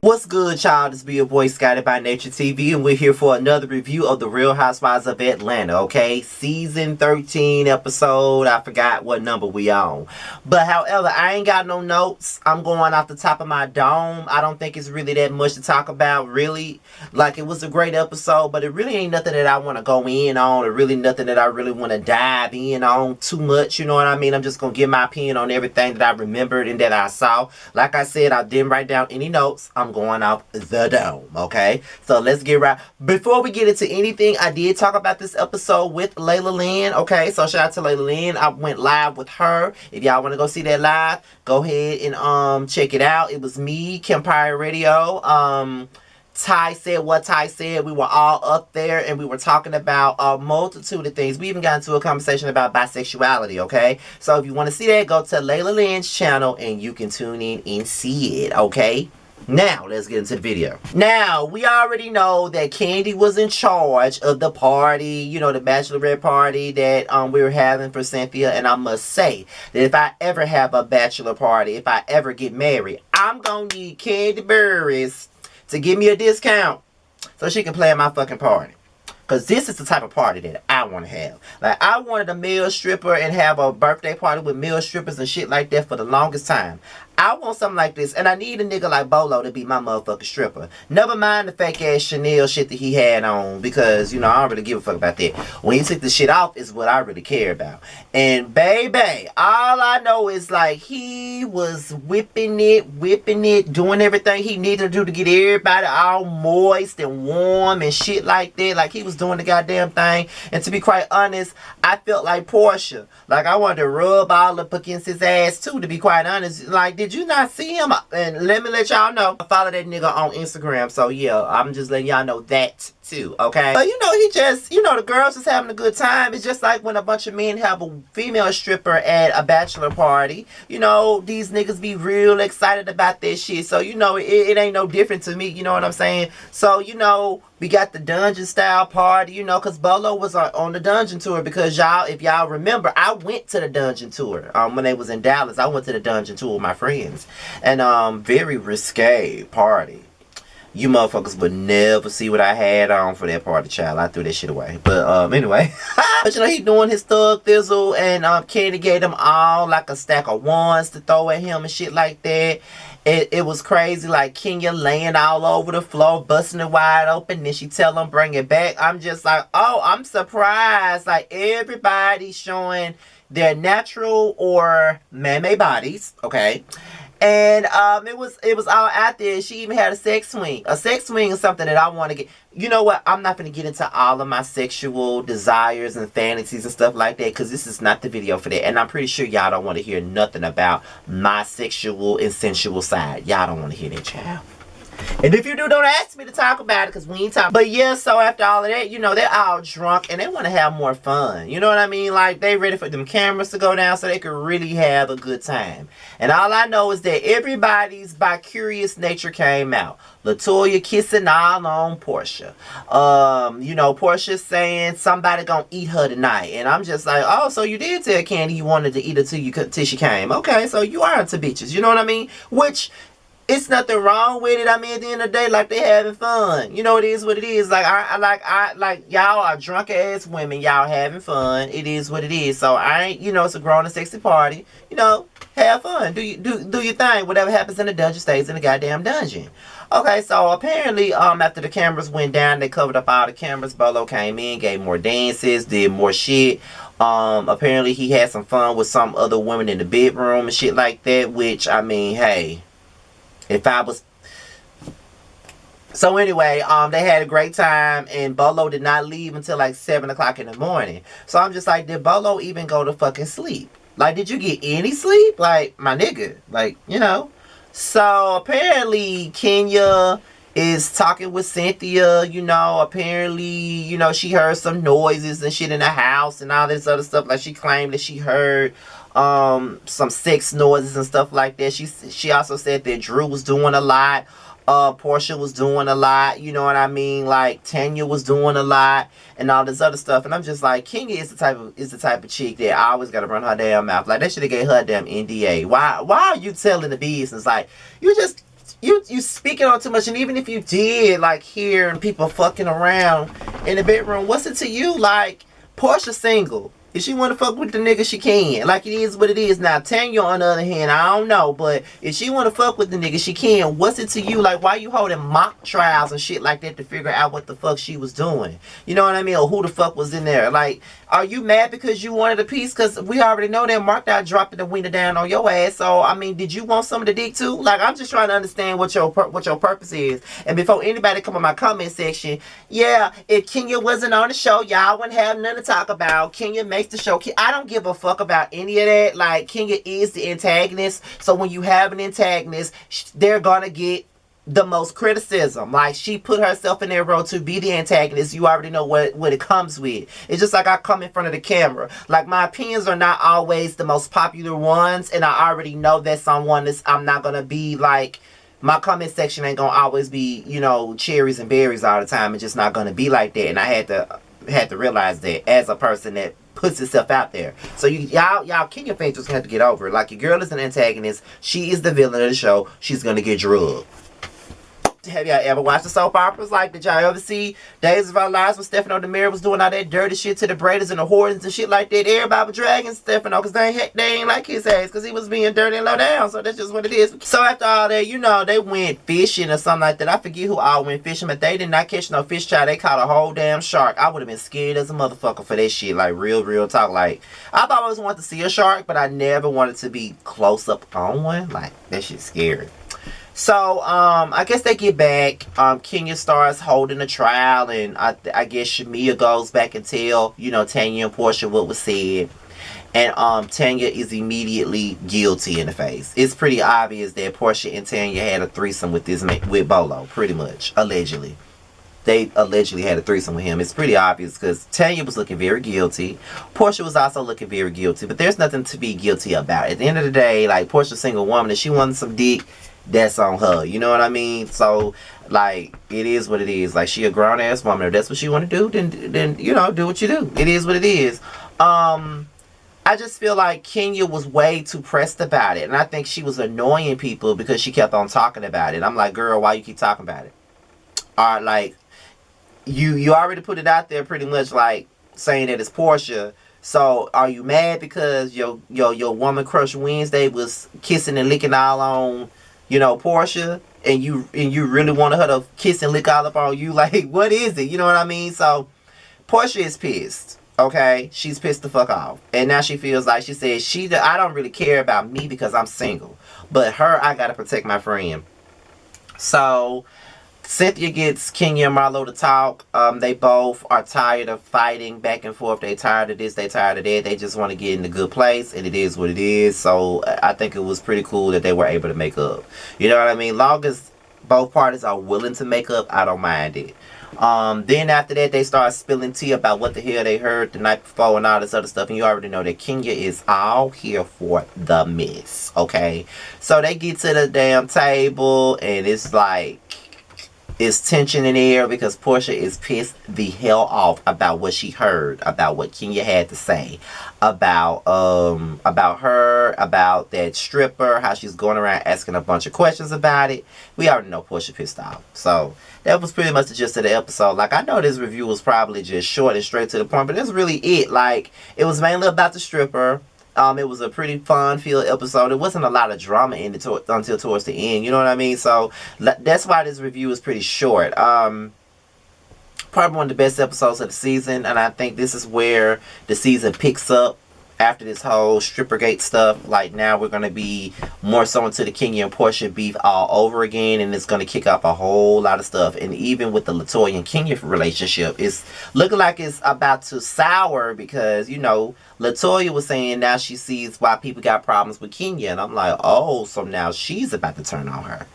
What's good, y'all? This be your boy Scotty by Nature TV, and we're here for another review of The Real Housewives of Atlanta, okay? Season 13 episode. I forgot what number we on. But however, I ain't got no notes. I'm going off the top of my dome. I don't think it's really that much to talk about, really. Like, it was a great episode, but it really ain't nothing that I want to go in on, or really nothing that I really want to dive in on too much, you know what I mean? I'm just going to give my opinion on everything that I remembered and that I saw. Like I said, I didn't write down any notes. I'm going off the dome, okay? So let's get right. Before we get into anything, I did talk about this episode with Layla Lynn, okay? So shout out to Layla Lynn. I went live with her. If y'all want to go see that live, go ahead and check it out. It was me, Kempire Radio, Ty said what Ty said. We were all up there and we were talking about a multitude of things. We even got into a conversation about bisexuality, okay? So if you want to see that, go to Layla Lynn's channel and you can tune in and see it, okay? Now, let's get into the video. Now, we already know that Candy was in charge of the party, you know, the bachelorette party that we were having for Cynthia. And I must say that if I ever have a bachelor party, if I ever get married, I'm going to need Candy Burris to give me a discount so she can play at my fucking party. Because this is the type of party that I want to have. Like, I wanted a male stripper and have a birthday party with male strippers and shit like that for the longest time. I want something like this. And I need a nigga like Bolo to be my motherfucking stripper. Never mind the fake ass Chanel shit that he had on. Because, you know, I don't really give a fuck about that. When he took the shit off is what I really care about. And baby, all I know is like he was whipping it, doing everything he needed to do to get everybody all moist and warm and shit like that. Like he was doing the goddamn thing. And to be quite honest, I felt like Portia. Like I wanted to rub all up against his ass too, to be quite honest. Like, did you not see him? And let me let y'all know, I follow that nigga on Instagram. So yeah, I'm just letting y'all know that too, okay? But you know, he just, you know, the girls just having a good time. It's just like when a bunch of men have a female stripper at a bachelor party. You know, these niggas be real excited about that shit. So, you know, it ain't no different to me. You know what I'm saying? So, you know, we got the dungeon style party, you know, because Bolo was on the dungeon tour. Because y'all, if y'all remember, I went to the dungeon tour when they was in Dallas. I went to the dungeon tour with my friends. And very risque party. You motherfuckers would never see what I had on for that party, child. I threw that shit away. But anyway. But you know, he doing his thug thizzle. And Candy gave them all like a stack of wands to throw at him and shit like that. It was crazy, like Kenya laying all over the floor, busting it wide open. Then she tell them bring it back. I'm just like, oh, I'm surprised. Like everybody showing their natural or man-made bodies, okay? And it was all out there. She even had a sex swing. A sex swing is something that I want to get. You know what? I'm not going to get into all of my sexual desires and fantasies and stuff like that, because this is not the video for that. And I'm pretty sure y'all don't want to hear nothing about my sexual and sensual side. Y'all don't want to hear that, child. And if you do, don't ask me to talk about it, because we ain't talking. But yeah, so after all of that, you know, they're all drunk and they want to have more fun. You know what I mean? Like, they ready for them cameras to go down so they can really have a good time. And all I know is that everybody's bi-curious nature came out. LaToya kissing all on Portia. You know, Portia saying somebody gonna eat her tonight. And I'm just like, oh, so you did tell Candy you wanted to eat her till she came. Okay, so you are into bitches. You know what I mean? Which... it's nothing wrong with it. I mean, at the end of the day, like, they having fun. You know, it is what it is. Like, like y'all are drunk ass women. Y'all having fun. It is what it is. So I ain't, you know, it's a grown and sexy party. You know, have fun. Do your thing. Whatever happens in the dungeon stays in the goddamn dungeon. Okay, so apparently, after the cameras went down, they covered up all the cameras. Bolo came in, gave more dances, did more shit. Apparently he had some fun with some other women in the bedroom and shit like that. Which, I mean, hey. If I was... So anyway, they had a great time, and Bolo did not leave until like 7 o'clock in the morning. So I'm just like, did Bolo even go to fucking sleep? Like, did you get any sleep? Like, my nigga. Like, you know. So apparently Kenya is talking with Cynthia, you know. Apparently, you know, she heard some noises and shit in the house and all this other stuff. Like, she claimed that she heard some sex noises and stuff like that. She also said that Drew was doing a lot. Portia was doing a lot, you know what I mean? Like Tanya was doing a lot and all this other stuff. And I'm just like, Kenya is the type of chick that I always gotta run her damn mouth. Like, they should have gave her a damn NDA. Why are you telling the business? Like, you just you speaking on too much. And even if you did like hear people fucking around in the bedroom, what's it to you? Like, Portia single. If she want to fuck with the nigga, she can. Like, it is what it is. Now, Tanya, on the other hand, I don't know. But if she want to fuck with the nigga, she can. What's it to you? Like, why you holding mock trials and shit like that to figure out what the fuck she was doing? You know what I mean? Or who the fuck was in there? Like, are you mad because you wanted a piece? Because we already know that Mark out dropping the wiener down on your ass. So, I mean, did you want some of the dick too? Like, I'm just trying to understand what your purpose is. And before anybody come in my comment section, yeah, if Kenya wasn't on the show, y'all wouldn't have nothing to talk about. Kenya makes the show. I don't give a fuck about any of that. Like, Kenya is the antagonist. So when you have an antagonist, they're gonna get the most criticism. Like, she put herself in that role to be the antagonist. You already know what it comes with. It's just like I come in front of the camera. Like, my opinions are not always the most popular ones, and I already know that I'm not gonna be like, my comment section ain't gonna always be, you know, cherries and berries all the time. It's just not gonna be like that. And I had to realize that as a person that puts itself out there. So y'all Kenya fans just have to get over it. Like, your girl is an antagonist. She is the villain of the show. She's gonna get drugged. Have y'all ever watched the soap operas? Like, did y'all ever see Days of Our Lives when Stefano DeMera was doing all that dirty shit to the Braiders and the Hordens and shit like that? Everybody was dragging Stefano because they ain't like his ass because he was being dirty and low down. So that's just what it is. So after all that, you know, they went fishing or something like that. I forget who all went fishing, but they did not catch no fish, child. They caught a whole damn shark. I would have been scared as a motherfucker for that shit. Like, real talk. Like, I've always wanted to see a shark, but I never wanted to be close up on one. Like, that shit's scary. So, I guess they get back. Kenya starts holding a trial, and I guess Shamia goes back and tell, you know, Tanya and Portia what was said. And Tanya is immediately guilty in the face. It's pretty obvious that Portia and Tanya had a threesome with Bolo, pretty much, allegedly. They allegedly had a threesome with him. It's pretty obvious because Tanya was looking very guilty. Portia was also looking very guilty, but there's nothing to be guilty about. At the end of the day, like, Portia's a single woman. If she wanted some dick, that's on her. You know what I mean? So, like, it is what it is. Like, she a grown ass woman. If that's what she want to do, then you know, do what you do. It is what it is. I just feel like Kenya was way too pressed about it, and I think she was annoying people because she kept on talking about it. I'm like, girl, why you keep talking about it? Alright, like, you already put it out there pretty much, like, saying that it's Portia. So are you mad because your woman crush Wednesday was kissing and licking all on, you know, Portia, and you really wanted her to kiss and lick all up on you? Like, what is it? You know what I mean? So Portia is pissed. Okay, she's pissed the fuck off, and now she feels like, she said, I don't really care about me because I'm single, but her, I gotta protect my friend. So Cynthia gets Kenya and Marlo to talk. They both are tired of fighting back and forth. They tired of this, they tired of that. They just want to get in a good place, and it is what it is. So I think it was pretty cool that they were able to make up. You know what I mean? Long as both parties are willing to make up, I don't mind it. Then after that, they start spilling tea about what the hell they heard the night before and all this other stuff. And you already know that Kenya is all here for the mess. Okay? So they get to the damn table, and it's like, it's tension in the air because Portia is pissed the hell off about what she heard, about what Kenya had to say, about her, about that stripper, how she's going around asking a bunch of questions about it. We already know Portia pissed off. So that was pretty much the gist of the episode. Like, I know this review was probably just short and straight to the point, but that's really it. Like, it was mainly about the stripper. It was a pretty fun-filled episode. It wasn't a lot of drama in it until towards the end. You know what I mean? So that's why this review is pretty short. Probably one of the best episodes of the season, and I think this is where the season picks up after this whole Strippergate stuff. Like, now we're going to be more so into the Kenya and Portia beef all over again, and it's going to kick off a whole lot of stuff. And even with the LaToya and Kenya relationship, it's looking like it's about to sour because, you know, LaToya was saying now she sees why people got problems with Kenya, and I'm like, oh, so now she's about to turn on her.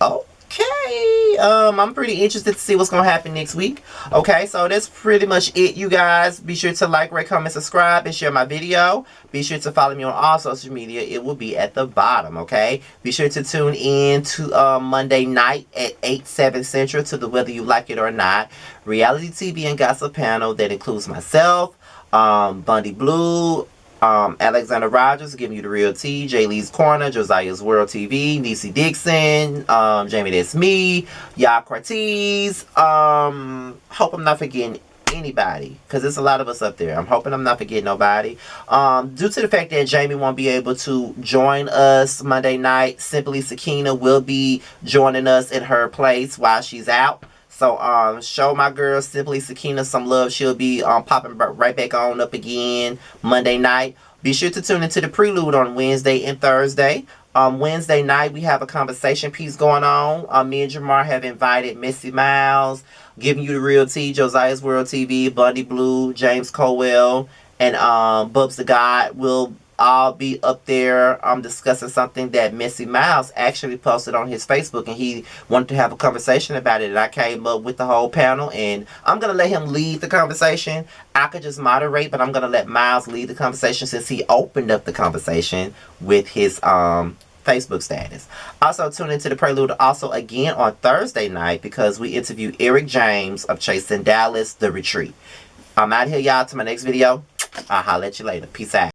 Okay, I'm pretty interested to see what's gonna happen next week. Okay, so that's pretty much it, you guys. Be sure to like, rate, comment, subscribe, and share my video. Be sure to follow me on all social media. It will be at the bottom. Okay, be sure to tune in to Monday night at 8/7 Central to the Whether You Like It or Not reality TV and gossip panel that includes myself, Bundy Blue, Alexander Rogers giving you the real tea. Jay Lee's Corner, Josiah's World TV, Niecy Dixon, Jamie That's Me, Yah Cortez. Hope I'm not forgetting anybody, because there's a lot of us up there. I'm hoping I'm not forgetting nobody. Due to the fact that Jamie won't be able to join us Monday night, Simply Sakina will be joining us in her place while she's out. So show my girl Simply Sakina some love. She'll be popping right back on up again Monday night. Be sure to tune into the prelude on Wednesday and Thursday. Wednesday night we have a conversation piece going on. Me and Jamar have invited Missy Miles, Giving You the Real Tea, Josiah's World TV, Bundy Blue, James Colwell, and Bubs the God will all be up there discussing something that Missy Miles actually posted on his Facebook, and he wanted to have a conversation about it, and I came up with the whole panel, and I'm going to let him lead the conversation. I could just moderate, but I'm going to let Miles lead the conversation since he opened up the conversation with his Facebook status. Also tune into the prelude also again on Thursday night, because we interview Eric James of Chasing Dallas, The Retreat. I'm out here, y'all. To my next video. I'll holler at you later. Peace out.